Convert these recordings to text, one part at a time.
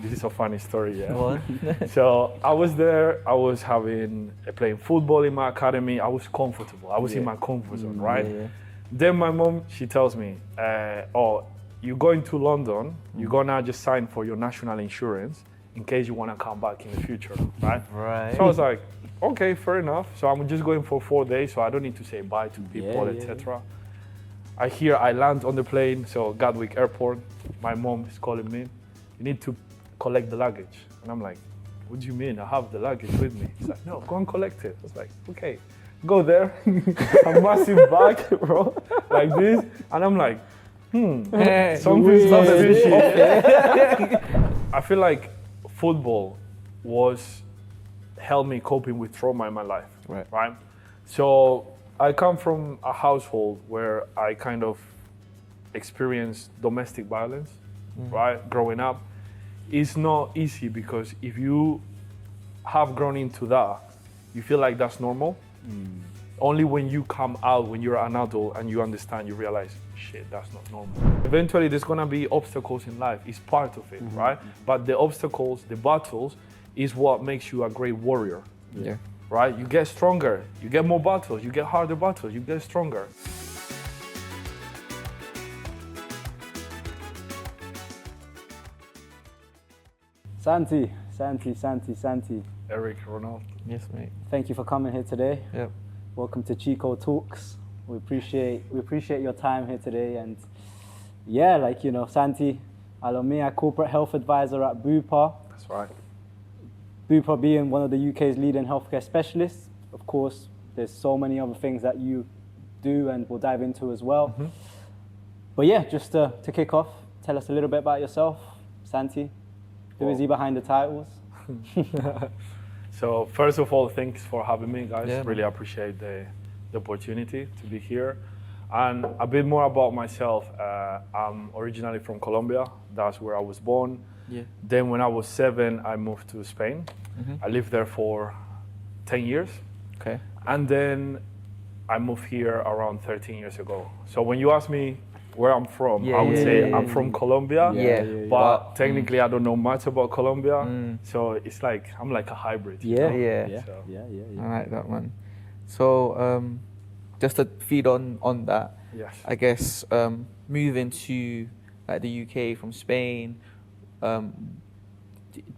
This is a funny story, yeah. Go on. So I was there, I was playing football in my academy. I was comfortable. I was in my comfort zone, right? Yeah. Then my mom, she tells me, oh, you're going to London, you're gonna just sign for your national insurance in case you wanna come back in the future, right? Right. So I was like, okay, fair enough. So I'm just going for 4 days, so I don't need to say bye to people, etc. I land on the plane, so Gatwick Airport. My mom is calling me. You need to collect the luggage. And I'm like, what do you mean? I have the luggage with me. He's like, no, go and collect it. I was like, okay. Go there, a massive bag, bro, like this. And I'm like, something's not fishy. I feel like football helped me coping with trauma in my life, right? So I come from a household where I kind of experienced domestic violence, right? Growing up. It's not easy because if you have grown into that, you feel like that's normal. Only when you come out, when you're an adult and you understand, you realize, shit, that's not normal. Eventually, there's gonna be obstacles in life. It's part of it, right? But the obstacles, the battles, is what makes you a great warrior. Yeah. Right? You get stronger. You get more battles. You get harder battles. You get stronger. Santi. Eric, Ronald. Yes, mate. Thank you for coming here today. Yep. Welcome to Chico Talks. We appreciate your time here today. And yeah, like, you know, Santi Alomia, corporate health advisor at Bupa. That's right. Bupa being one of the UK's leading healthcare specialists. Of course, there's so many other things that you do and we'll dive into as well. But yeah, just to kick off, tell us a little bit about yourself, Santi. Who is he behind the titles? So first of all, thanks for having me, guys. Yeah, really appreciate the opportunity to be here. And a bit more about myself. I'm originally from Colombia. That's where I was born. Yeah. Then when I was 7, I moved to Spain. I lived there for 10 years. Okay. And then I moved here around 13 years ago. So when you ask me where I'm from, I would say I'm from Colombia. But technically I don't know much about Colombia. So it's like, I'm like a hybrid. Yeah. So. I like that, man. So just to feed on that, Yes. I guess moving to like the UK from Spain,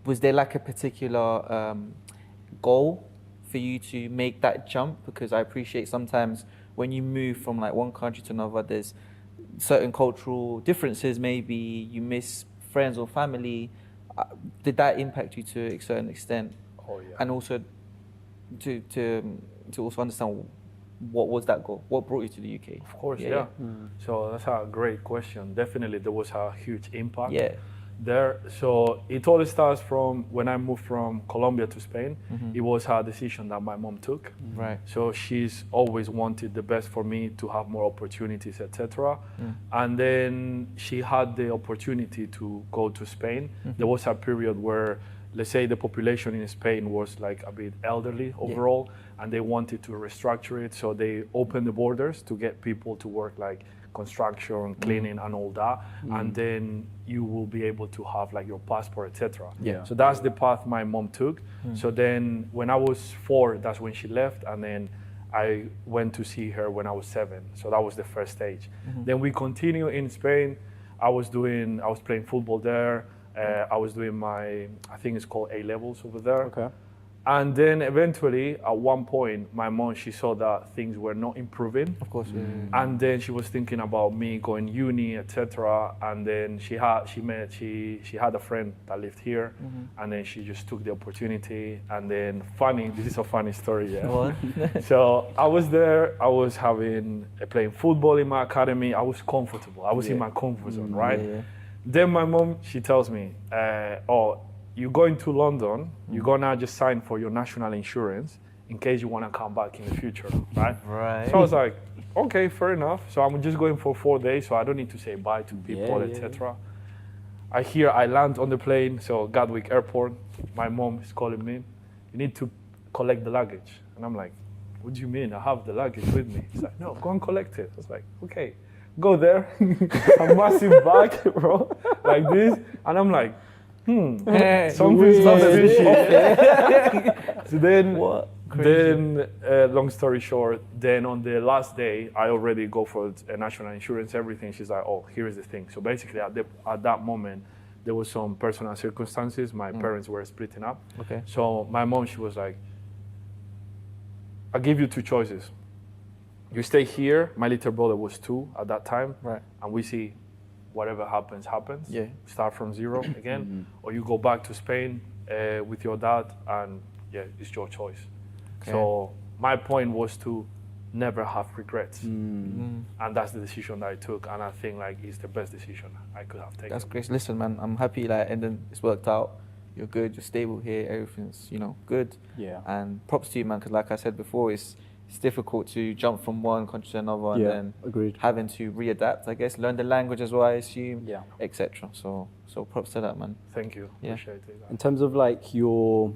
was there like a particular goal for you to make that jump? Because I appreciate sometimes when you move from like one country to another, there's certain cultural differences. Maybe you miss friends or family. Did that impact you to a certain extent? Oh yeah. And also to also understand what was that goal? What brought you to the UK? Of course, yeah. So that's a great question. Definitely there was a huge impact there. So it all starts from when I moved from Colombia to Spain. It was a decision that my mom took. Right. So she's always wanted the best for me to have more opportunities, etc. And then she had the opportunity to go to Spain. There was a period where, let's say, the population in Spain was like a bit elderly overall, and they wanted to restructure it. So they opened the borders to get people to work like construction, cleaning, and all that. And then you will be able to have like your passport, etc. So that's the path my mom took. So then when I was 4, that's when she left, and then I went to see her when I was 7. So that was the first stage. Then we continue in Spain. I was playing football there. I was doing I think it's called A-levels over there. Okay. And then eventually, at one point, my mom, she saw that things were not improving. Of course. And then she was thinking about me going uni, etc. And then she had a friend that lived here, and then she just took the opportunity. And then this is a funny story, yeah. What? So I was there, I was playing football in my academy. I was comfortable. I was in my comfort zone, right? Then my mom, she tells me, oh, you're going to London, you're gonna just sign for your national insurance in case you wanna come back in the future, right? Right. So I was like, okay, fair enough. So I'm just going for 4 days, so I don't need to say bye to people, etc. I land on the plane, so Gatwick Airport. My mom is calling me. You need to collect the luggage. And I'm like, what do you mean? I have the luggage with me. He's like, no, go and collect it. I was like, okay. Go there, a massive bag, bro, like this. And I'm like, something's not as fishy. So then, What? then long story short, then on the last day, I already go for a national insurance, everything. She's like, oh, here is the thing. So basically, at that moment, there was some personal circumstances. My parents were splitting up. Okay. So my mom, she was like, I give you two choices. You stay here. My little brother was 2 at that time. Right. And we see whatever happens. Yeah. Start from zero again. Or you go back to Spain with your dad, and yeah, it's your choice. Okay. So my point was to never have regrets. And that's the decision that I took. And I think like it's the best decision I could have taken. That's great. Listen, man, I'm happy like, and then it's worked out. You're good. You're stable here. Everything's, good. Yeah. And props to you, man, because like I said before, it's difficult to jump from one country to another and then agreed. having to readapt, I guess, learn the language as well, I assume, Yeah. etc. So props to that, man. Thank you. Yeah. Appreciate it. In terms of like your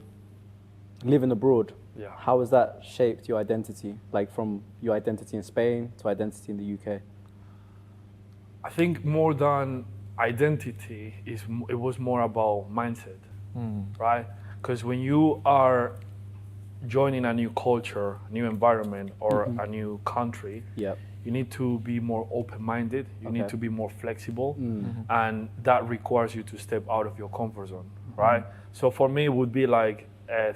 living abroad, Yeah. how has that shaped your identity? Like from your identity in Spain to identity in the UK? I think more than identity, it was more about mindset, right? Because when you are joining a new culture, new environment, or a new country, Yeah. you need to be more open-minded. You need Okay. to be more flexible, and that requires you to step out of your comfort zone, right? So for me, it would be like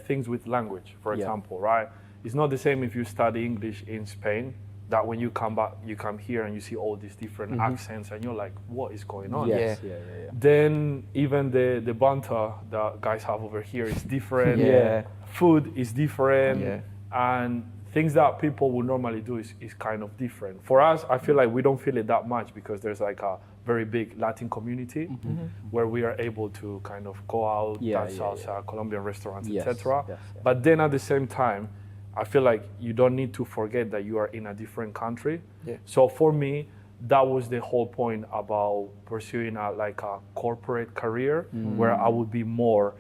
things with language, for Yeah. example, right? It's not the same if you study English in Spain, that when you come back, you come here and you see all these different accents, and you're like, what is going on? Yes. Yeah. Yeah. Then even the banter that guys have over here is different. Yeah. Food is different. Yeah. And things that people would normally do is kind of different. For us, I feel like we don't feel it that much because there's like a very big Latin community where we are able to kind of go out, dance salsa, Colombian restaurants, Yes, etc. yes, yeah. But then at the same time, I feel like you don't need to forget that you are in a different country. Yeah. So for me, that was the whole point about pursuing a corporate career where I would be more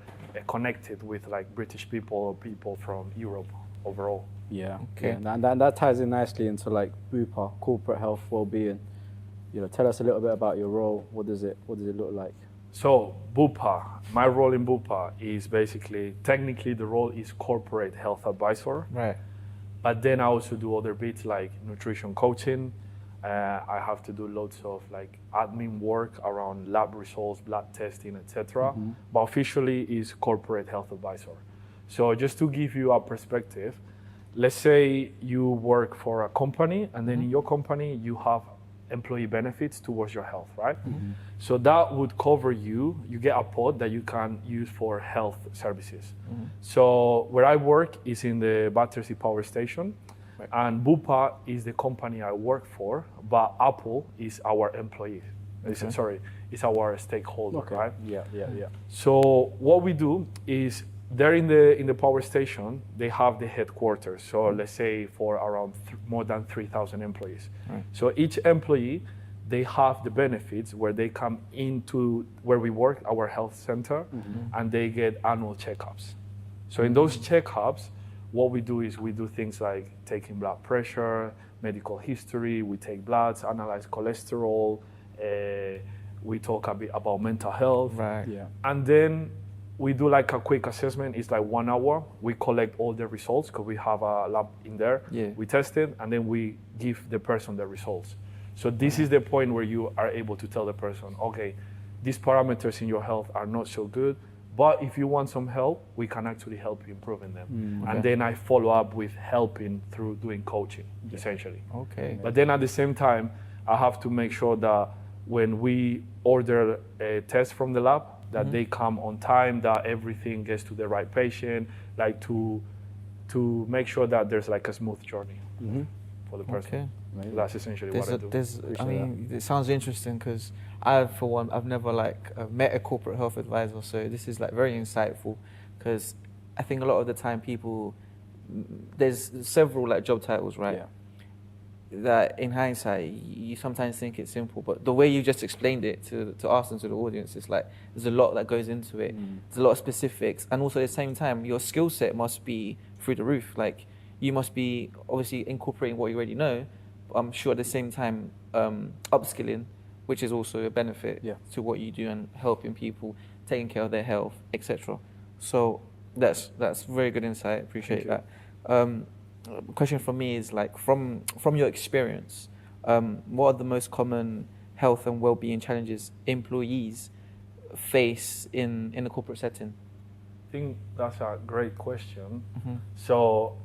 connected with like British people or people from Europe overall. Yeah. Okay. Yeah. And that ties in nicely into like Bupa, corporate health well-being. Tell us a little bit about your role. What does it look like? So Bupa, my role in Bupa is basically, technically the role is corporate health advisor, Right. but then I also do other bits like nutrition coaching. I have to do loads of like admin work around lab results, blood testing, etc. But officially is corporate health advisor. So just to give you a perspective, let's say you work for a company and then in your company you have employee benefits towards your health, right? So that would cover you. You get a pot that you can use for health services. So where I work is in the Battersea Power Station. Right. And Bupa is the company I work for, but Apple is our employee. It's our stakeholder, right? Yeah. So what we do is there in the power station, they have the headquarters. So let's say for around more than 3,000 employees. Right. So each employee, they have the benefits where they come into where we work, our health center, and they get annual checkups. So in those checkups, what we do is we do things like taking blood pressure, medical history, we take bloods, analyze cholesterol, we talk a bit about mental health. Right. Yeah. And then we do like a quick assessment. It's like 1 hour. We collect all the results because we have a lab in there. Yeah. We test it and then we give the person the results. So this is the point where you are able to tell the person, okay, these parameters in your health are not so good, but if you want some help, we can actually help you improving them. And then I follow up with helping through doing coaching, essentially. Okay. But then at the same time, I have to make sure that when we order a test from the lab, that they come on time, that everything gets to the right patient, like to make sure that there's like a smooth journey for the person. Okay. So that's essentially what I do. It sounds interesting because I've never met a corporate health advisor, so this is like very insightful because I think a lot of the time there's several like job titles, right? Yeah. That in hindsight, you sometimes think it's simple, but the way you just explained it to us and to the audience, it's like there's a lot that goes into it. There's a lot of specifics, and also at the same time, your skill set must be through the roof. Like you must be obviously incorporating what you already know, but I'm sure at the same time upskilling, which is also a benefit to what you do and helping people taking care of their health, etc. So that's very good insight. Appreciate that. Question for me is like from your experience, what are the most common health and well-being challenges employees face in a corporate setting? I think that's a great question. So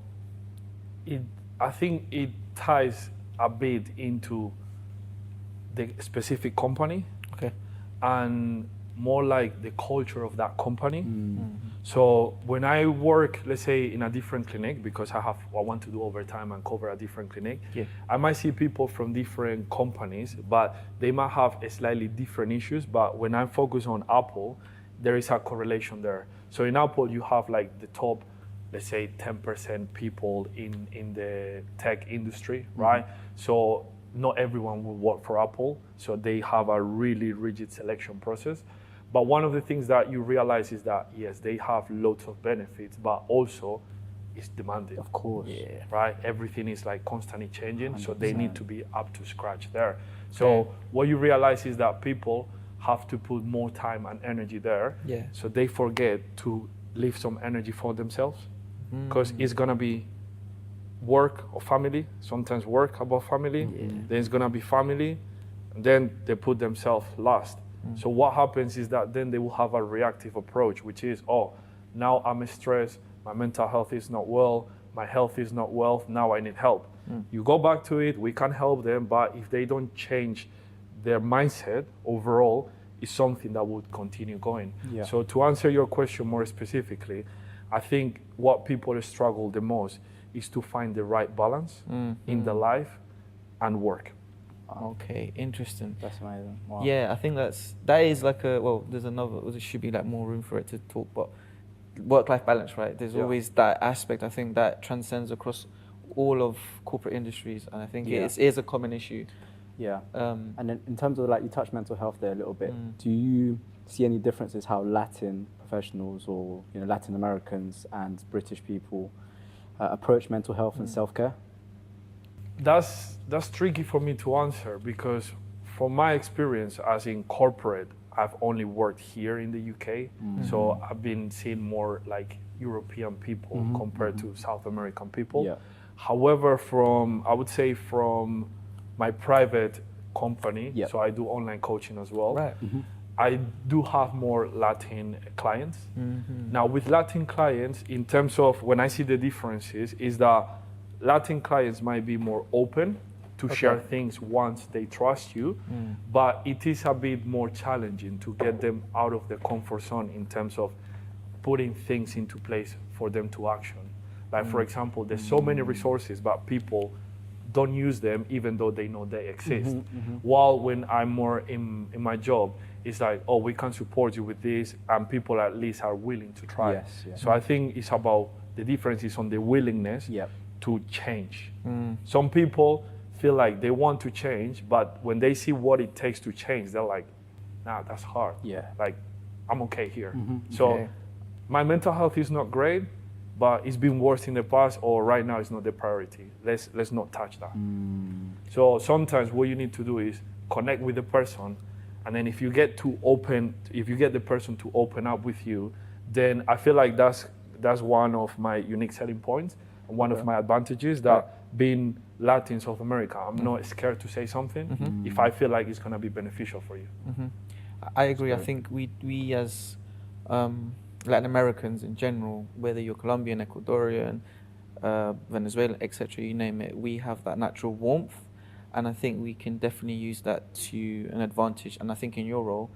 I think it ties a bit into the specific company, Okay. and more like the culture of that company. So when I work, let's say in a different clinic, because I want to do overtime and cover a different clinic, I might see people from different companies, but they might have a slightly different issues. But when I focus on Apple, there is a correlation there. So in Apple, you have like the top, let's say 10% people in the tech industry, right? So not everyone will work for Apple. So they have a really rigid selection process. But one of the things that you realize is that, yes, they have lots of benefits, but also it's demanding. Of course. Yeah. Right? Everything is like constantly changing. So they need to be up to scratch there. So what you realize is that people have to put more time and energy there. Yeah. So they forget to leave some energy for themselves, because it's gonna be work or family, sometimes work above family, then it's gonna be family, and then they put themselves last. So what happens is that then they will have a reactive approach, which is, oh, now I'm stressed, my mental health is not well, my health is not well, now I need help. You go back to it, we can help them, but if they don't change their mindset overall, it's something that would continue going. Yeah. So to answer your question more specifically, I think what people struggle the most is to find the right balance in the life and work. Okay, interesting. That's amazing. Wow. Yeah, I think that is like there's another, there should be like more room for it to talk, but work-life balance, right? There's always that aspect, I think, that transcends across all of corporate industries, and I think it is a common issue. Yeah. And then in terms of like, you touched mental health there a little bit. Do you see any differences how Latin professionals or Latin Americans and British people approach mental health and self-care? That's tricky for me to answer, because from my experience as in corporate, I've only worked here in the UK. So I've been seeing more like European people compared to South American people. Yeah. However, I would say from my private company, so I do online coaching as well. Right. I do have more Latin clients. Now with Latin clients, in terms of when I see the differences, is that Latin clients might be more open to share things once they trust you, but it is a bit more challenging to get them out of the comfort zone in terms of putting things into place for them to action. Like for example, there's so many resources, but people don't use them even though they know they exist. While when I'm more in my job, it's like, oh, we can support you with this, and people at least are willing to try. Yes, yeah. So I think it's about the difference is on the willingness to change. Some people feel like they want to change, but when they see what it takes to change, they're like, nah, that's hard. Yeah. Like, I'm okay here. So my mental health is not great, but it's been worse in the past, or right now it's not the priority. Let's not touch that. So sometimes what you need to do is connect with the person, and then if you get the person to open up with you, then I feel like that's one of my unique selling points and one of my advantages, that being Latin South America, I'm not scared to say something if I feel like it's gonna be beneficial for you. I agree. I think we as Latin Americans in general, whether you're Colombian, Ecuadorian, Venezuelan, etc., you name it, we have that natural warmth, and I think we can definitely use that to an advantage. And I think in your role,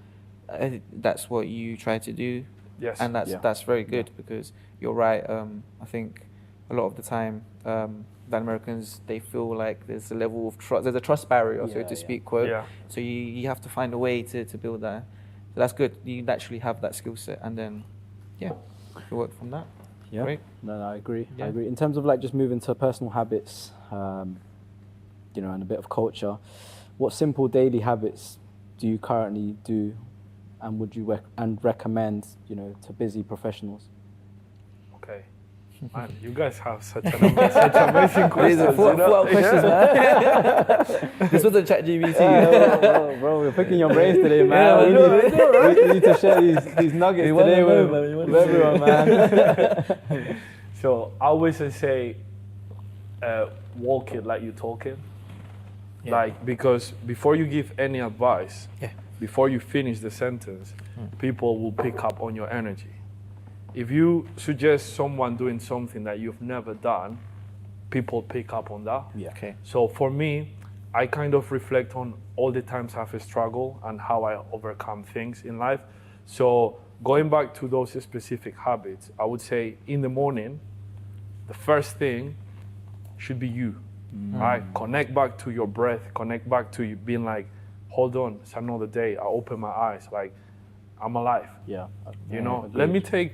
that's what you try to do. Yes. And that's very good, because you're right. I think a lot of the time, Latin Americans, they feel like there's a level of trust, there's a trust barrier, so to speak, quote. Yeah. So you have to find a way to build that. So that's good. You naturally have that skill set, and then, you work from that. Yeah. Great. No, I agree. Yeah. I agree. In terms of like just moving to personal habits, and a bit of culture, what simple daily habits do you currently do, and would you recommend, to busy professionals? Okay. Man, you guys have such amazing questions. These are full questions, man. This wasn't ChatGPT. Bro, we're picking your brains today, man. Yeah, we need to share these nuggets today with everyone, man. So I always say, walk it like you talk it. Yeah. Like, because before you give any advice, Yeah. before you finish the sentence, people will pick up on your energy. If you suggest someone doing something that you've never done, people pick up on that. Yeah. Okay. So for me, I kind of reflect on all the times I've struggled and how I overcome things in life. So going back to those specific habits, I would say in the morning, the first thing should be you, right? Connect back to your breath, connect back to you being like, hold on, it's another day. I open my eyes, like I'm alive. Yeah. You know, agreed. let me take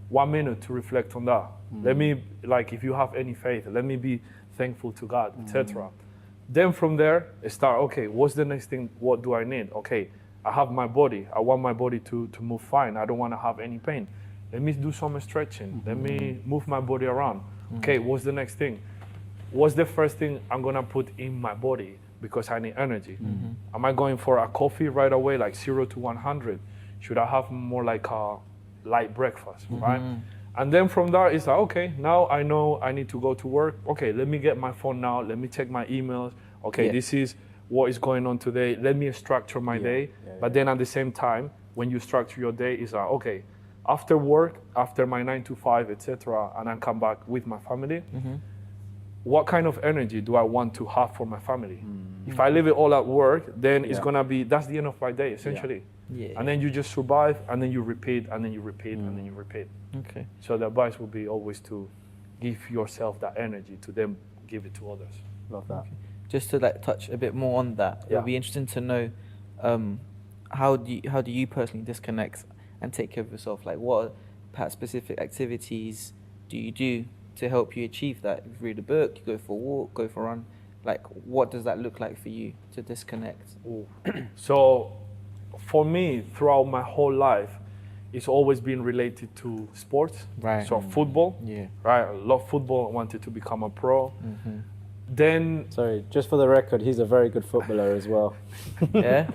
1 minute to reflect on that. Let me, like, if you have any faith, let me be thankful to God, etc. Then from there, start, okay, what's the next thing? What do I need? Okay, I have my body. I want my body to move fine. I don't want to have any pain. Let me do some stretching. Let me move my body around. Okay, what's the next thing? What's the first thing I'm going to put in my body because I need energy? Am I going for a coffee right away, like 0 to 100? Should I have more like a light breakfast, right? And then from there, it's like, okay, now I know I need to go to work. Okay, let me get my phone now. Let me check my emails. Okay, this is what is going on today. Let me structure my day. But then at the same time, when you structure your day, it's like, okay, after work, after my 9 to 5, etc., and I come back with my family, what kind of energy do I want to have for my family? If I leave it all at work, then it's gonna be, that's the end of my day, essentially. Yeah. And then you just survive, and then you repeat, and then you repeat, and then you repeat. Okay. So the advice would be always to give yourself that energy to then give it to others. Love that. Just to like touch a bit more on that, it Yeah. would be interesting to know how do you personally disconnect and take care of yourself? Like, what perhaps specific activities do you do to help you achieve that? You read a book, you go for a walk, go for a run. Like, what does that look like for you to disconnect? So for me, throughout my whole life, it's always been related to sports. Right. So football, Yeah. right? I love football. I wanted to become a pro. Then Sorry, just for the record, he's a very good footballer as well. Yeah.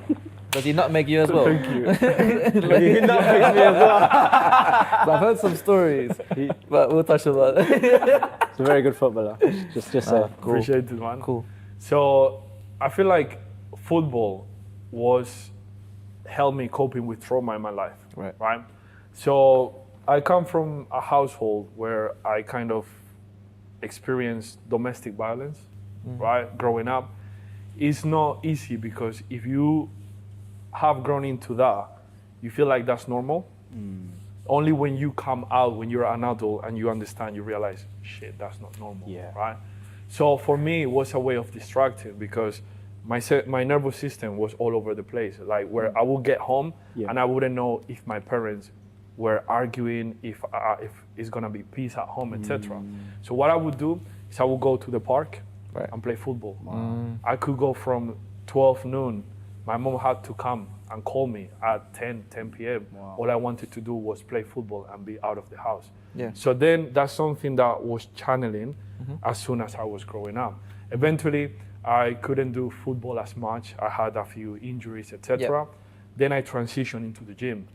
Does he nutmeg you as well? Thank you. He nutmegs me as well. I've heard some stories, but we'll touch on that. He's a very good footballer. Just say. Appreciate it, man. Cool. So I feel like football was helped me coping with trauma in my life. Right. So I come from a household where I kind of experienced domestic violence, right? Growing up. It's not easy because if you have grown into that, you feel like that's normal. Only when you come out, when you're an adult and you understand, you realize, shit, that's not normal, right? So for me, it was a way of distracting because my nervous system was all over the place. Like where I would get home and I wouldn't know if my parents were arguing, if it's gonna be peace at home, etc. So what I would do is I would go to the park and play football. I could go from 12 noon. My mom had to come and call me at 10 p.m. All I wanted to do was play football and be out of the house. Yeah. So then that's something that was channeling as soon as I was growing up. Eventually, I couldn't do football as much. I had a few injuries, etc. Then I transitioned into the gym.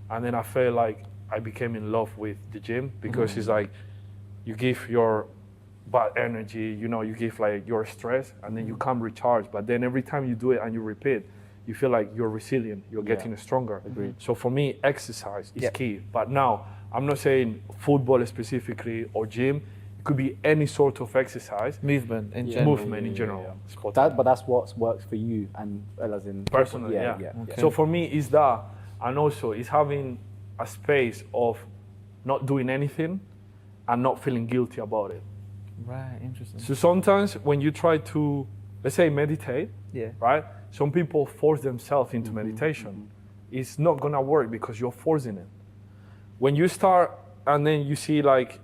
And then I felt like I became in love with the gym because it's like you give your bad energy, you know, you give like your stress and then you come recharged. But then every time you do it and you repeat, you feel like you're resilient, you're getting stronger. So for me, exercise is key. But now, I'm not saying football specifically or gym. It could be any sort of exercise. Movement in general. Movement in general. But that's what works for you and as in Personally, Okay. So for me, it's that, and also it's having a space of not doing anything and not feeling guilty about it. Right, interesting. So sometimes when you try to, let's say, meditate, right? Some people force themselves into meditation. It's not gonna work because you're forcing it. When you start and then you see like,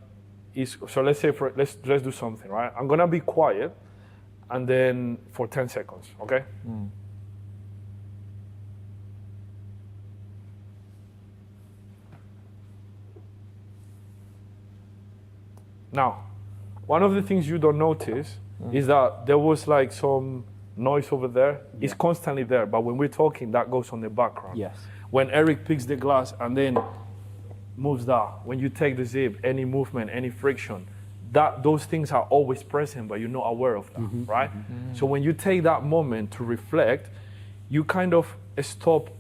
so let's say let's do something, right? I'm gonna be quiet, and then for 10 seconds, okay? Now, one of the things you don't notice is that there was like some noise over there. It's constantly there, but when we're talking, that goes on the background. Yes. When Eric picks the glass and then moves that, when you take the zip, any movement, any friction, those things are always present, but you're not aware of that, right? So when you take that moment to reflect, you kind of stop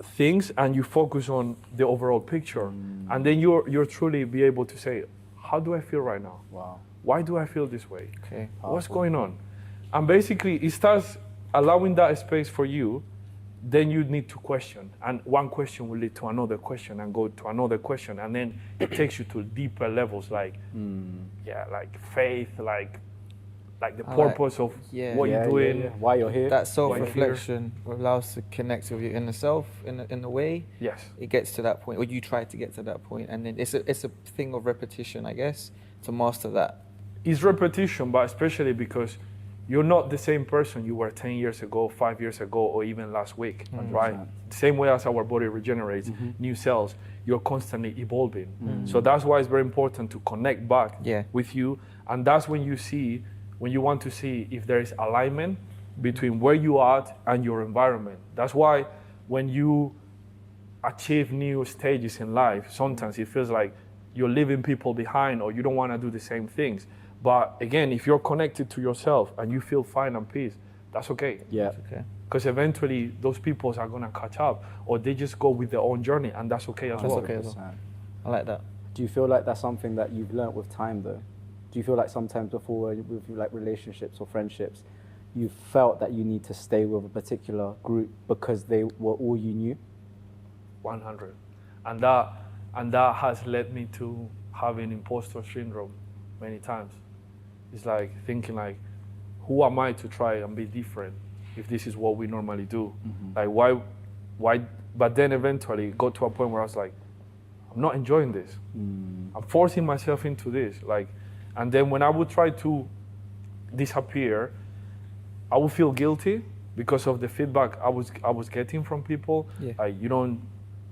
things and you focus on the overall picture, and then you're truly be able to say, how do I feel right now? Wow. Why do I feel this way? Okay. What's going on? And basically, it starts allowing that space for you. Then you need to question, and one question will lead to another question and go to another question, and then it takes you to deeper levels, like like faith, like the purpose of what you're doing. Why you're here. That self-reflection allows to connect with your inner self in a way. Yes. It gets to that point, or you try to get to that point, and then it's a thing of repetition, I guess, to master that. It's repetition, but especially because you're not the same person you were 10 years ago, 5 years ago, or even last week, right? The same way as our body regenerates new cells, you're constantly evolving. So that's why it's very important to connect back with you. And that's when you want to see if there is alignment between where you are and your environment. That's why when you achieve new stages in life, sometimes it feels like you're leaving people behind or you don't want to do the same things. But again, if you're connected to yourself and you feel fine and peace, that's okay. Yeah. That's okay. Because eventually those people are going to catch up, or they just go with their own journey, and that's okay as well. Okay as well. I like that. Do you feel like that's something that you've learnt with time, though? Do you feel like sometimes before with like relationships or friendships, you felt that you need to stay with a particular group because they were all you knew? 100. And that has led me to having imposter syndrome many times. It's like thinking like, who am I to try and be different if this is what we normally do? Like why? But then eventually it got to a point where I was like, I'm not enjoying this. I'm forcing myself into this. Like, and then when I would try to disappear, I would feel guilty because of the feedback I was getting from people. Like, you're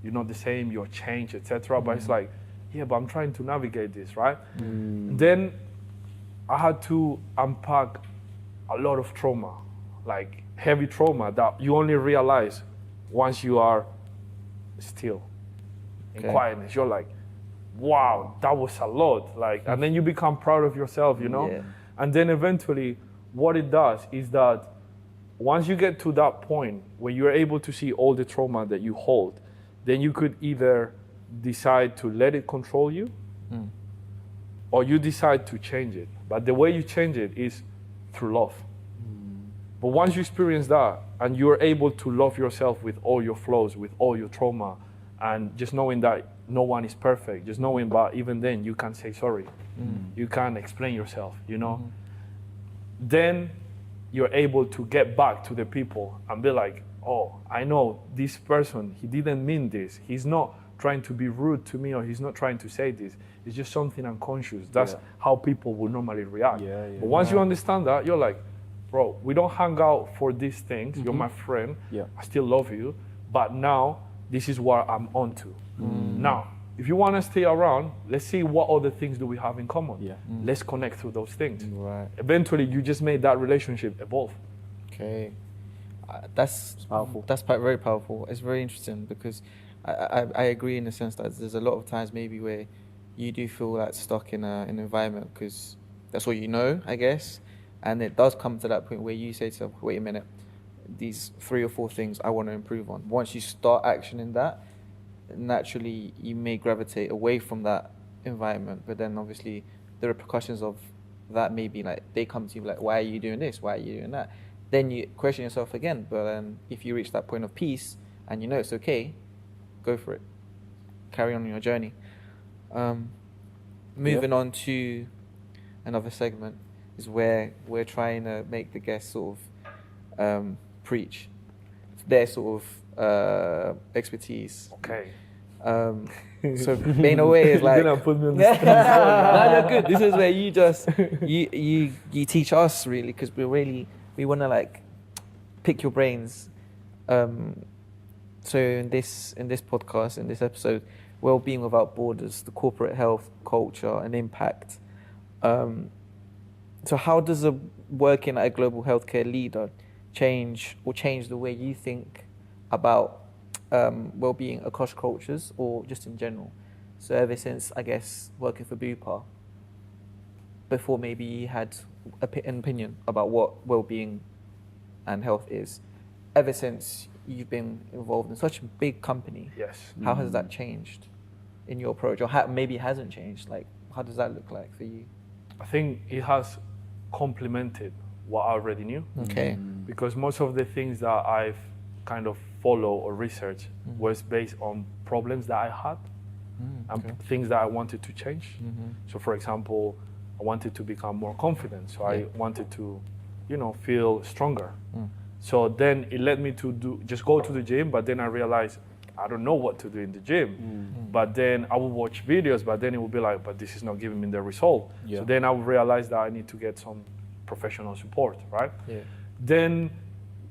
not the same, you're changed, etc. But it's like, yeah, but I'm trying to navigate this, right? Then I had to unpack a lot of trauma, like heavy trauma that you only realize once you are still in quietness. You're like, wow, that was a lot. Like, and then you become proud of yourself, you know? And then eventually what it does is that once you get to that point where you're able to see all the trauma that you hold, then you could either decide to let it control you or you decide to change it. But the way you change it is through love. But once you experience that and you're able to love yourself with all your flaws, with all your trauma, and just knowing that no one is perfect, just knowing, but even then you can say sorry. You can explain yourself, you know? Then you're able to get back to the people and be like, oh, I know this person, he didn't mean this. He's not trying to be rude to me, or he's not trying to say this. It's just something unconscious. That's how people will normally react. But once you understand that, you're like, bro, we don't hang out for these things. You're my friend. I still love you. But now, this is what I'm on to. Now, if you want to stay around, let's see what other things do we have in common. Let's connect through those things. Eventually, you just made that relationship evolve. Okay. That's powerful. That's very powerful. It's very interesting because I agree in the sense that there's a lot of times maybe where you do feel like stuck in an environment because that's what you know, I guess. And it does come to that point where you say to yourself, wait a minute, these 3 or 4 things I want to improve on. Once you start actioning that, naturally you may gravitate away from that environment. But then obviously the repercussions of that may be like, they come to you like, why are you doing this? Why are you doing that? Then you question yourself again. But then if you reach that point of peace and you know it's okay, go for it. Carry on your journey. Moving on to another segment is where we're trying to make the guests sort of preach their sort of expertise. Okay. So in a way it's like, You're gonna put me on the no, you're good. This is where you just you teach us really, because we want to like pick your brains. So in this podcast, in this episode, Well-Being Without Borders, the corporate health, culture and impact So how does working at a global healthcare leader change the way you think about well-being across cultures or just in general? So ever since, I guess, working for Bupa, before maybe you had an opinion about what well-being and health is, ever since you've been involved in such a big company, Yes. how has that changed in your approach? Or maybe it hasn't changed. Like, how does that look like for you? I think it has complemented what I already knew. Okay. Because most of the things that I've kind of follow or research was based on problems that I had and things that I wanted to change. So for example, I wanted to become more confident. So I wanted to, feel stronger. So then it led me to just go to the gym, but then I realized I don't know what to do in the gym. But then I would watch videos, but then it would be like, but this is not giving me the result. So then I would realize that I need to get some professional support, right? Then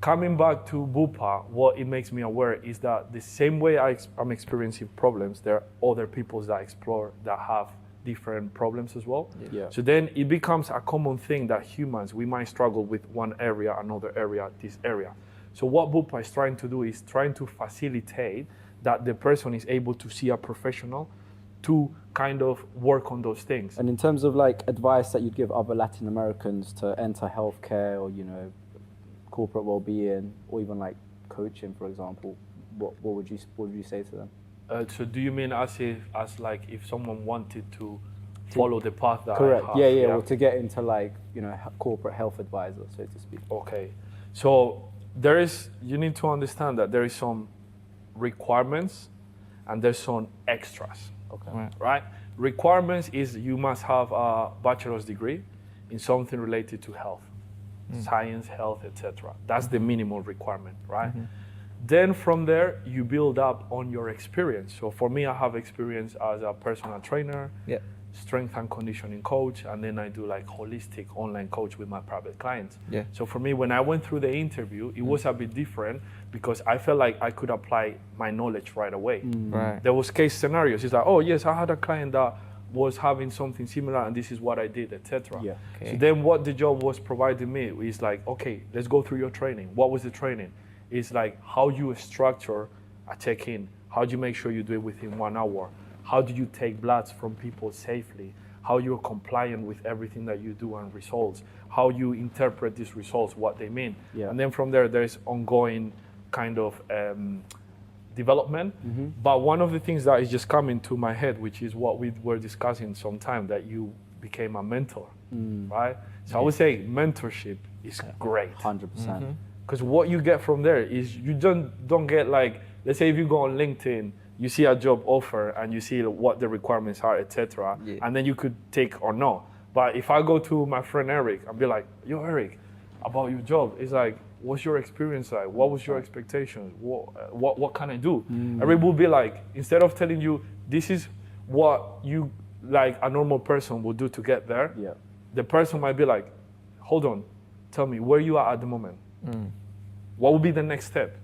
coming back to Bupa, what it makes me aware is that the same way I'm experiencing problems, there are other people that have different problems as well. So then it becomes a common thing that humans, we might struggle with one area, another area, this area. So what Bupa is trying to do is trying to facilitate that the person is able to see a professional to kind of work on those things. And in terms of like advice that you'd give other Latin Americans to enter healthcare or, corporate well-being or even like coaching, for example, what would you say to them? So do you mean if someone wanted to follow the path that Correct. I have? Yeah. Or to get into like, corporate health advisor, so to speak. Okay. So you need to understand that there is some requirements and there's some extras. Okay. Right? Requirements is you must have a bachelor's degree in something related to health, science, health, etc. That's the minimal requirement, right? Then from there, you build up on your experience. So for me, I have experience as a personal trainer, strength and conditioning coach, and then I do like holistic online coach with my private clients. So for me, when I went through the interview, it was a bit different because I felt like I could apply my knowledge right away. Right. There was case scenarios. It's like, oh yes, I had a client that was having something similar and this is what I did, etc. So then what the job was providing me is like, okay, let's go through your training. What was the training? It's like how you structure a check-in. How do you make sure you do it within 1 hour? How do you take bloods from people safely? How you're compliant with everything that you do and results? How you interpret these results, what they mean? And then from there is ongoing kind of development. But one of the things that is just coming to my head, which is what we were discussing sometime, that you became a mentor, right? So I would say mentorship is great. 100%. Because what you get from there is you don't get like, let's say if you go on LinkedIn, you see a job offer and you see what the requirements are, etc. And then you could take or no. But if I go to my friend Eric and be like, yo Eric, about your job, it's like, what's your experience like? What was your expectations? What can I do? Eric will be like, instead of telling you this is what you like a normal person would do to get there, the person might be like, hold on, tell me where you are at the moment. What would be the next step?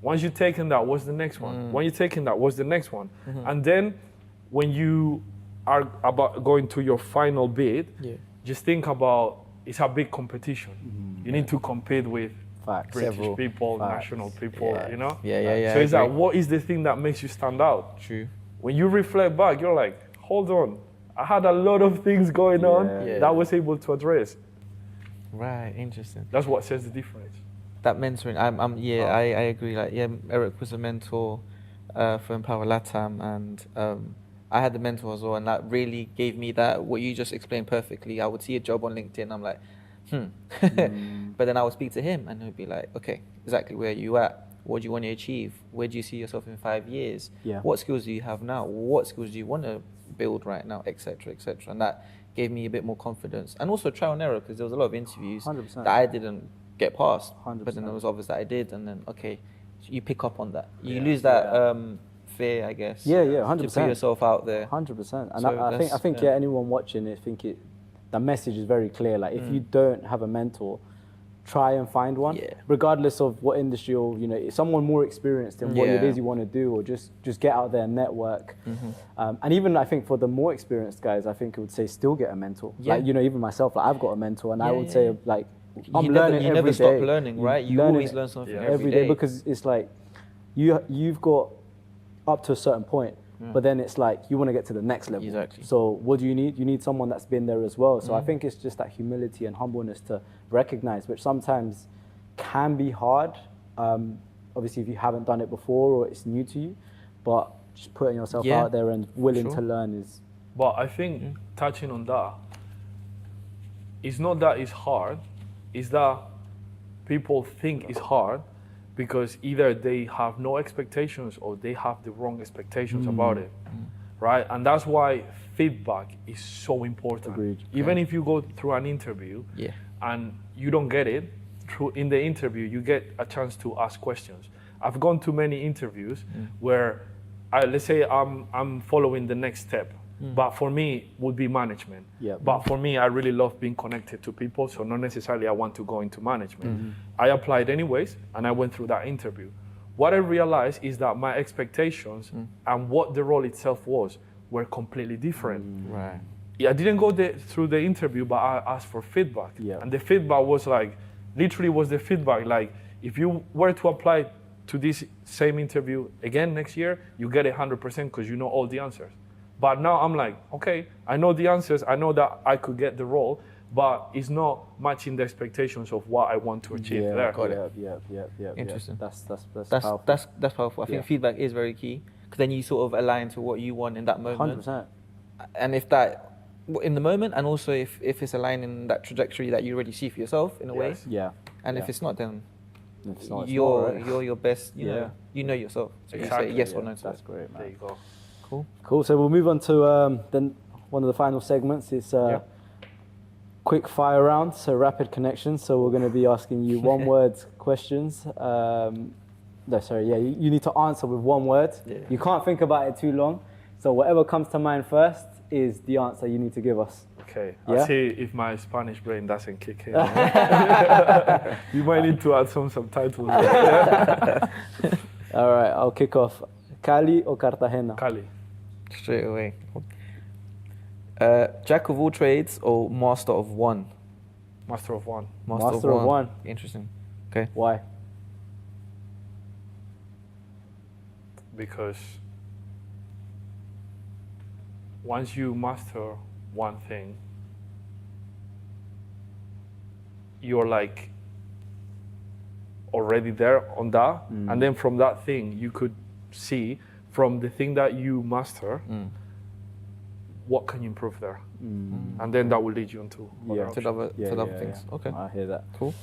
Once you've taken that, what's the next one? When you've taken that, what's the next one? And then when you are about going to your final bid, just think about it's a big competition. You need to compete with British people, national people, So it's like, what is the thing that makes you stand out? True. When you reflect back, you're like, hold on, I had a lot of things going on that I was able to address. Right, interesting. That's what says the difference. That mentoring, I agree. Like, Eric was a mentor for Empower Latam, and I had the mentor as well, and that really gave me that, what you just explained perfectly. I would see a job on LinkedIn, I'm like, But then I would speak to him, and he'd be like, okay, exactly where are you at? What do you want to achieve? Where do you see yourself in 5 years? What skills do you have now? What skills do you want to build right now, etc., etc. And that gave me a bit more confidence, and also trial and error, because there was a lot of interviews 100%. that I didn't get past, 100%. but then there was others that I did, and then you pick up on that. You lose that fear, I guess. 100%. To put yourself out there. 100%. And So I think anyone watching it, the message is very clear. Like if you don't have a mentor, try and find one, Yeah. regardless of what industry or someone more experienced in what it Yeah. is you want to do, or just get out there and network. And even I think for the more experienced guys, I think I would say still get a mentor. Yeah. Like even myself, like I've got a mentor, and I Yeah, would yeah, say yeah. like You I'm never- learning you every never stop day. learning, right? You learning always learn something Yeah. every day, because it's like you've got up to a certain point, but then it's like you want to get to the next level. Exactly. So what do you need? You need someone that's been there as well. So I think it's just that humility and humbleness to recognize, which sometimes can be hard. Obviously, if you haven't done it before or it's new to you, but just putting yourself Yeah, out there and willing sure. to learn is. But I think touching on that, it's not that it's hard, it's that people think it's hard because either they have no expectations or they have the wrong expectations about it, right? And that's why feedback is so important. Agreed. Even if you go through an interview Yeah. and you don't get it, in the interview you get a chance to ask questions. I've gone to many interviews where, let's say I'm following the next step, but for me would be management. Yeah. But for me, I really love being connected to people, so not necessarily I want to go into management. I applied anyways, and I went through that interview. What I realized is that my expectations and what the role itself was were completely different. Right. I didn't go through the interview, but I asked for feedback. Yeah. And the feedback was like, literally was the feedback, like, if you were to apply to this same interview again next year, you get 100% because you know all the answers. But now I'm like, okay, I know the answers, I know that I could get the role, but it's not matching the expectations of what I want to achieve there. got it. Yeah. Interesting. That's That's powerful. that's powerful. I think Yeah. feedback is very key because then you sort of align to what you want in that moment. 100%. And if that in the moment, and also if it's aligning that trajectory that you already see for yourself in a way, Yes. Yeah. and Yeah. if it's not, then If it's not, it's you're not, right? you're your best. You Yeah. know, you know yourself. So Exactly, you say yes or Yeah, no to that's it. great, man. There you go. Cool. Cool. So we'll move on to then one of the final segments. It's quick fire round, so rapid connections. So we're going to be asking you one word questions. You need to answer with one word. Yeah. You can't think about it too long. So whatever comes to mind first is the answer you need to give us. Okay, Yeah? I'll see if my Spanish brain doesn't kick in. You might need to add some subtitles. All right, I'll kick off. Cali or Cartagena? Cali, Straight away. Jack of all trades or master of one? master of one. Master of one. Interesting. Okay. Why? Because once you master one thing, you're like already there on that, and then from that thing you could see from the thing that you master what can you improve there, and then that will lead you into other Yeah. To options. other things. Okay. I hear that. Cool.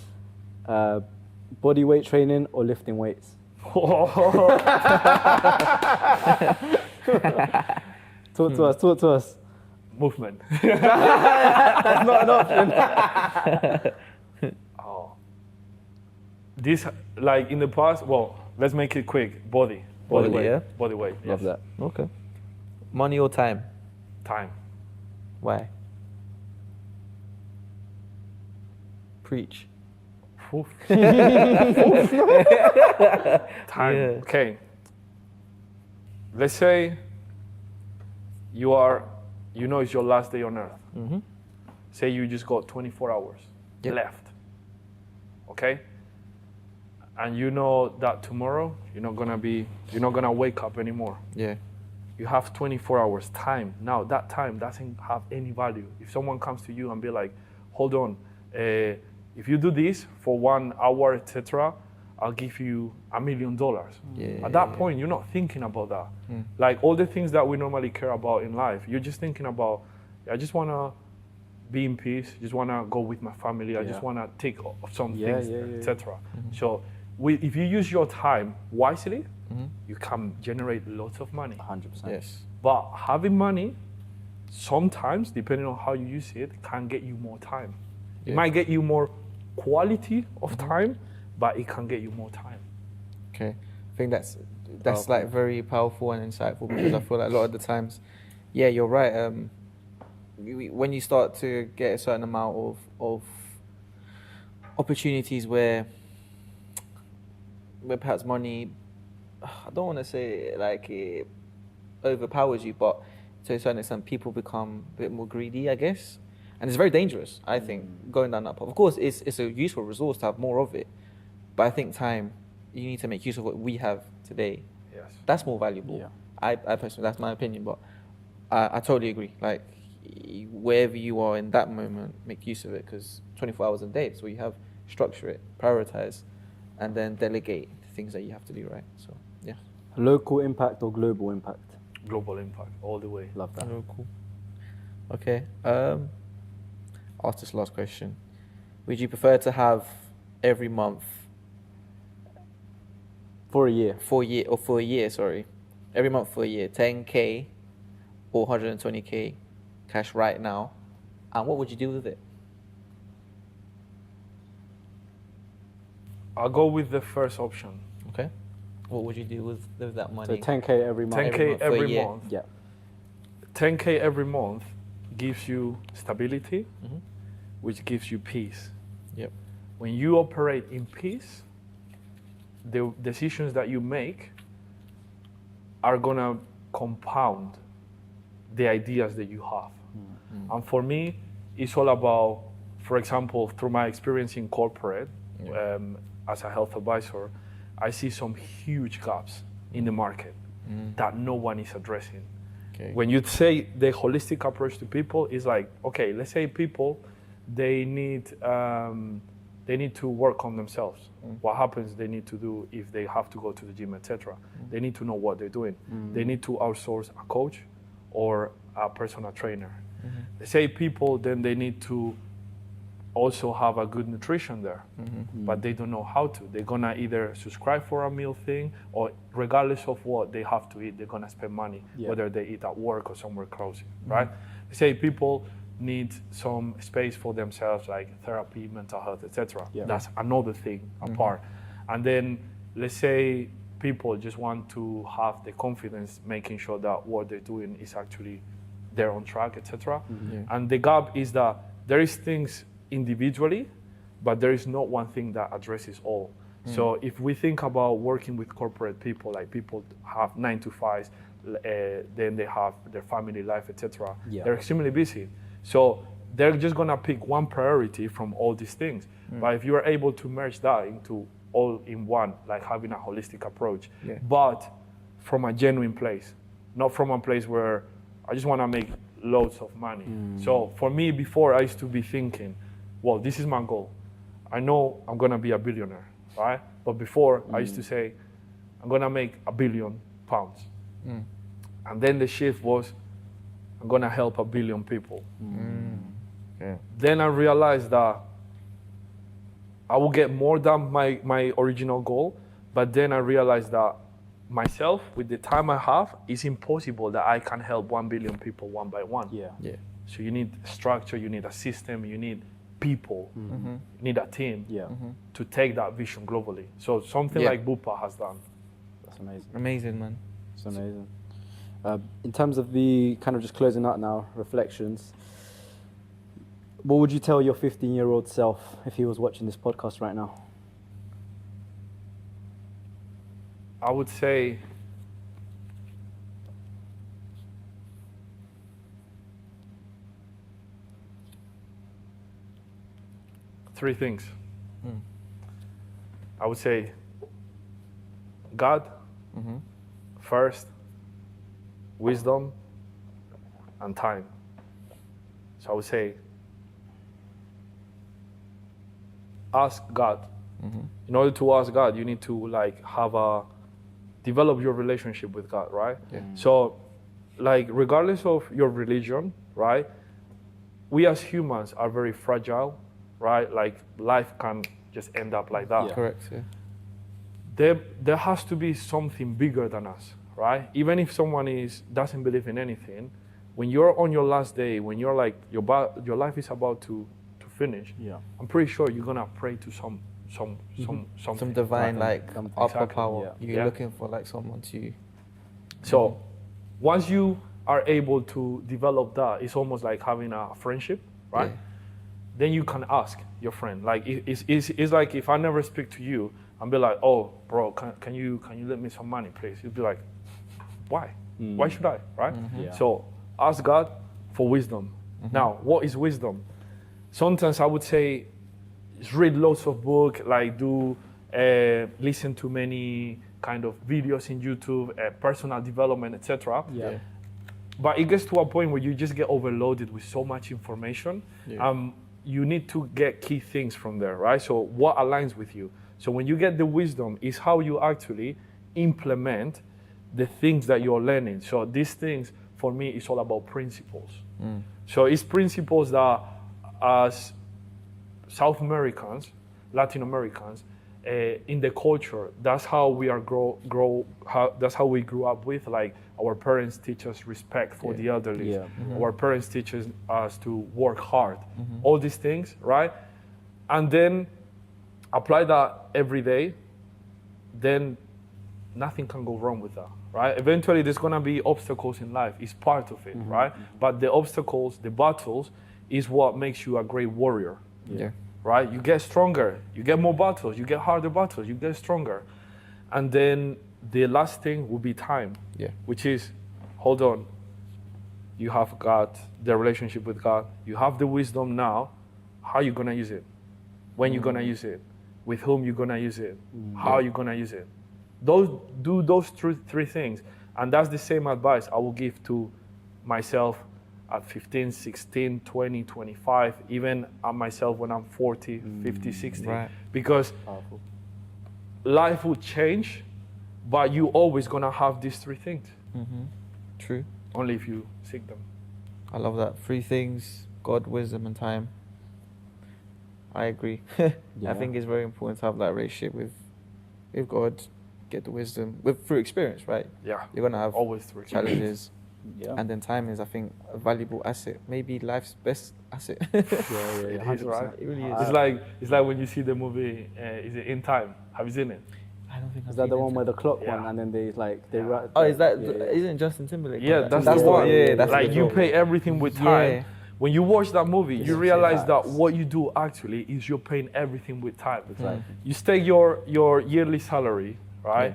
Body weight training or lifting weights? Talk to us. Movement. That's not an option. Oh. This, like in the past, well, let's make it quick. Body Body, weight. yeah? Body weight. Love yes. that. Okay. Money or time? Time. Why? Preach. Oof. Time. Yeah. Okay. Let's say it's your last day on earth. Mm-hmm. Say you just got 24 hours Yep. left. Okay? And you know that tomorrow you're not gonna wake up anymore. Yeah. You have 24 hours time. Now that time doesn't have any value. If someone comes to you and be like, hold on, if you do this for 1 hour, etc., I'll give you $1 million. Yeah. At that point, you're not thinking about that. Like all the things that we normally care about in life, you're just thinking about, I just want to be in peace, just want to go with my family, I just want to take some things, etc. So if you use your time wisely, you can generate lots of money. 100%. Yes. But having money, sometimes, depending on how you use it, can get you more time. It Yeah. might get you more quality of time, but it can get you more time. Okay. I think that's Powerful. like very powerful and insightful because I feel like a lot of the times, yeah, you're right. When you start to get a certain amount of opportunities where perhaps money, I don't want to say like it overpowers you, but to a certain extent, people become a bit more greedy, I guess. And it's very dangerous, I think, going down that path. Of course, it's a useful resource to have more of it, but I think time, you need to make use of what we have today. Yes. That's more valuable. Yeah. I personally, that's my opinion, but I totally agree. Like, wherever you are in that moment, make use of it, because 24 hours a day, so you have, structure it, prioritize, and then delegate the things that you have to do, right? So, yeah. Local impact or global impact? Global impact all the way. Love that. Oh, cool. Okay. Ask this last question. Would you prefer to have every month For a year. for a year, sorry, every month for a year, 10K or 120K cash right now, and what would you do with it? I'll go with the first option. Okay. What would you do with that So money? 10K every month. 10K month for a every year. month. Yeah. 10K every month gives you stability, Mhm. which gives you peace. Yep. When you operate in peace, the decisions that you make are gonna compound the ideas that you have. And for me, it's all about, for example, through my experience in corporate, as a health advisor, I see some huge gaps in the market that no one is addressing. Okay. When you say the holistic approach to people, is like, okay, let's say people, they need to work on themselves. What happens they need to do if they have to go to the gym, etc. They need to know what they're doing. They need to outsource a coach or a personal trainer. They say people, then they need to also have a good nutrition there, but they don't know how to. They're gonna either subscribe for a meal thing, or regardless of what they have to eat, they're gonna spend money, whether they eat at work or somewhere close, right? They say people need some space for themselves, like therapy, mental health, etc. Yeah. That's another thing apart. And then let's say people just want to have the confidence, making sure that what they're doing is actually they're on track, etc. And the gap is that there is things individually, but there is not one thing that addresses all. So if we think about working with corporate people, like people have 9 to 5s, then they have their family life, etc. Yeah. They're extremely busy. So they're just gonna pick one priority from all these things. But if you are able to merge that into all in one, like having a holistic approach, but from a genuine place, not from a place where I just wanna make loads of money. So for me, before I used to be thinking, well, this is my goal. I know I'm gonna be a billionaire, right? But before I used to say, I'm gonna make £1 billion. And then the shift was, I'm gonna help 1 billion people. Yeah. Then I realized that I will get more than my original goal, but then I realized that myself, with the time I have, it's impossible that I can help 1 billion people one by one. Yeah. Yeah. So you need structure, you need a system, you need people, you need a team Yeah. to take that vision globally. So something Yeah. like Bupa has done. That's amazing. Amazing, man. It's amazing. In terms of the kind of just closing out now, reflections, what would you tell your 15-year-old self if he was watching this podcast right now? I would say three things. I would say God first, wisdom, and time. So I would say ask God. In order to ask God, you need to develop your relationship with God, right? So like regardless of your religion, right, we as humans are very fragile, right? Like life can just end up like that. Yeah. Correct, yeah. There has to be something bigger than us, right? Even if someone doesn't believe in anything, when you're on your last day, when you're like your life is about to finish, I'm pretty sure you're gonna pray to something. Some divine, like, Something. upper Exactly, power. yeah. You're looking for, like, someone to... So once you are able to develop that, it's almost like having a friendship, right? then you can ask your friend. Like it's like if I never speak to you and be like, oh, bro, can you lend me some money, please? You'd be like, why? Why should I, right? Yeah. So ask God for wisdom. Now, what is wisdom? Sometimes I would say, read lots of books, like listen to many kind of videos in YouTube, personal development, etc. Yeah. But it gets to a point where you just get overloaded with so much information. You need to get key things from there, right? So what aligns with you? So when you get the wisdom, is how you actually implement the things that you're learning. So these things, for me, is all about principles. So it's principles that as South Americans, Latin Americans, in the culture, that's how we are that's how we grew up with. Like our parents teach us respect for the elderly. Yeah. Our parents teach us to work hard. All these things, right? And then apply that every day. Then nothing can go wrong with that, right? Eventually, there's gonna be obstacles in life. It's part of it, right? But the obstacles, the battles, is what makes you a great warrior. Yeah. Right? You get stronger, you get more battles, you get harder battles, you get stronger. And then the last thing will be time, which is, hold on, you have got the relationship with God, you have the wisdom now, how are you gonna use it? When you gonna use it? With whom you gonna use it? How you gonna use it? Do those three things. And that's the same advice I will give to myself at 15, 16, 20, 25, even at myself when I'm 40, 50, 60. Right. Because life will change, but you always gonna have these three things. True. Only if you seek them. I love that. Three things: God, wisdom, and time. I agree. I think it's very important to have that relationship with God, get the wisdom through experience, right? Yeah. You're gonna have Always through experience. challenges. Yeah. And then time is, I think, a valuable asset. Maybe life's best asset. It is, right? It really is. It's like when you see the movie, is it In Time? Have you seen it? I don't think Is that the one where the clock Yeah. one and then they write? Oh, is that? Isn't Justin Timberlake? Yeah, on that's that? the one. Yeah, that's like the you film. pay everything with time. Yeah. When you watch that movie, you It's realize that facts. what you do actually is you're paying everything with time. Exactly. You take your yearly salary, right?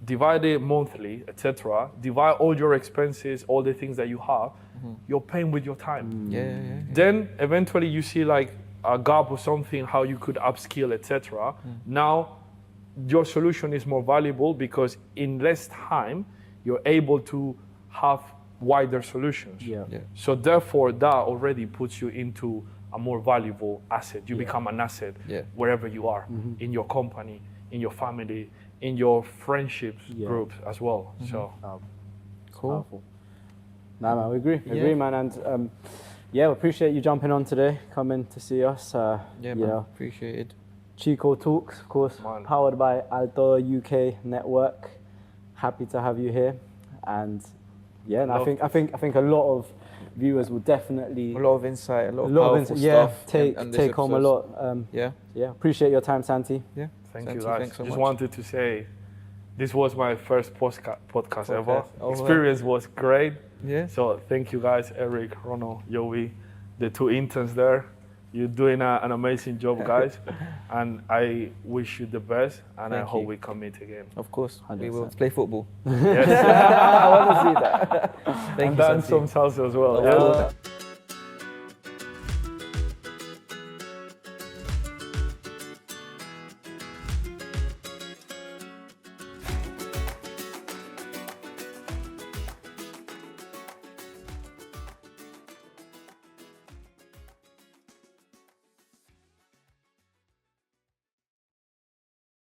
Divide it monthly, etc. Divide all your expenses, all the things that you have. You're paying with your time. Yeah. Then eventually you see like a gap or something, how you could upskill, etc. Now your solution is more valuable because in less time you're able to have wider solutions. Yeah. So therefore that already puts you into a more valuable asset. You become an asset wherever you are, in your company, in your family, in your friendships groups as well. So Cool. Powerful. Nah, man, we agree, man, and we appreciate you jumping on today, coming to see us. Yeah, you man. know, Appreciated. Chico Talks, of course, Man. powered by TODO UK network. Happy to have you here, and and I think a lot of viewers will definitely A lot of insight, a lot of powerful stuff. take in this take home a episode. lot. Yeah. Appreciate your time, Santi. Yeah. thank Santi, you guys. thanks so Just much. wanted to say this was my first podcast ever. Oh, wow. Experience was great. Yeah. So thank you guys, Eric, Ronald, Yowie, the two interns there. You're doing an amazing job, guys. And I wish you the best, and I Thank hope you. we can meet again. Of course. We 100%. will play football. Yes. I want to see that. Thank And you, dance Santi. some salsa as well. Of Yeah? course.